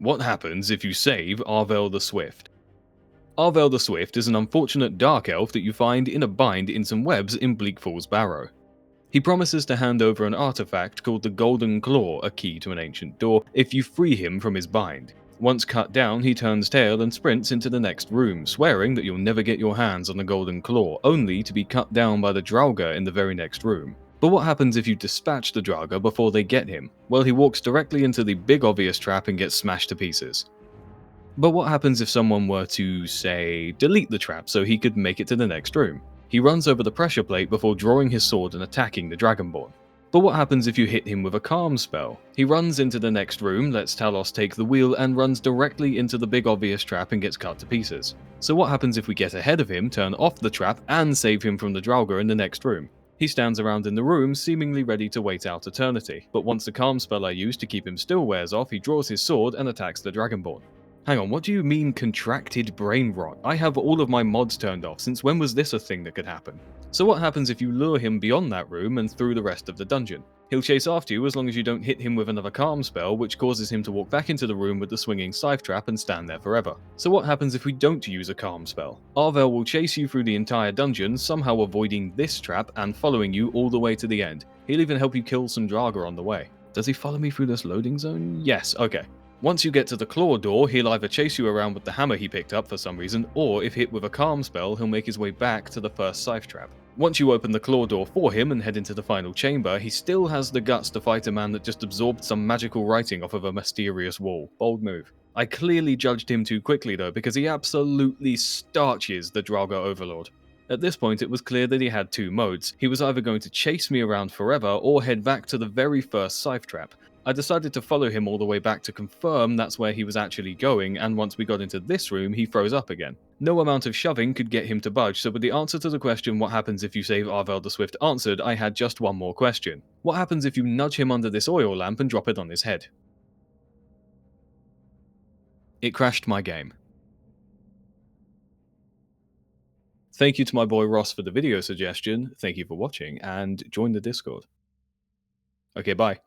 What happens if you save Arvel the Swift? Arvel the Swift is an unfortunate dark elf that you find in a bind in some webs in Bleak Falls Barrow. He promises to hand over an artifact called the Golden Claw, a key to an ancient door, if you free him from his bind. Once cut down, he turns tail and sprints into the next room, swearing that you'll never get your hands on the Golden Claw, only to be cut down by the Draugr in the very next room. But what happens if you dispatch the Draugr before they get him? Well, he walks directly into the big obvious trap and gets smashed to pieces. But what happens if someone were to, say, delete the trap so he could make it to the next room? He runs over the pressure plate before drawing his sword and attacking the Dragonborn. But what happens if you hit him with a calm spell? He runs into the next room, lets Talos take the wheel, and runs directly into the big obvious trap and gets cut to pieces. So what happens if we get ahead of him, turn off the trap, and save him from the Draugr in the next room? He stands around in the room, seemingly ready to wait out eternity, but once the calm spell I used to keep him still wears off, he draws his sword and attacks the Dragonborn. Hang on, what do you mean contracted brain rot? I have all of my mods turned off, since when was this a thing that could happen? So what happens if you lure him beyond that room and through the rest of the dungeon? He'll chase after you as long as you don't hit him with another calm spell, which causes him to walk back into the room with the swinging scythe trap and stand there forever. So what happens if we don't use a calm spell? Arvel will chase you through the entire dungeon, somehow avoiding this trap and following you all the way to the end. He'll even help you kill some Draugr on the way. Does he follow me through this loading zone? Yes, okay. Once you get to the claw door, he'll either chase you around with the hammer he picked up for some reason, or if hit with a calm spell, he'll make his way back to the first scythe trap. Once you open the claw door for him and head into the final chamber, he still has the guts to fight a man that just absorbed some magical writing off of a mysterious wall. Bold move. I clearly judged him too quickly though, because he absolutely starches the Draugr Overlord. At this point it was clear that he had two modes. He was either going to chase me around forever or head back to the very first scythe trap. I decided to follow him all the way back to confirm that's where he was actually going, and once we got into this room, he froze up again. No amount of shoving could get him to budge, so with the answer to the question, what happens if you save Arvel the Swift answered, I had just one more question. What happens if you nudge him under this oil lamp and drop it on his head? It crashed my game. Thank you to my boy Ross for the video suggestion, thank you for watching, and join the Discord. Okay, bye.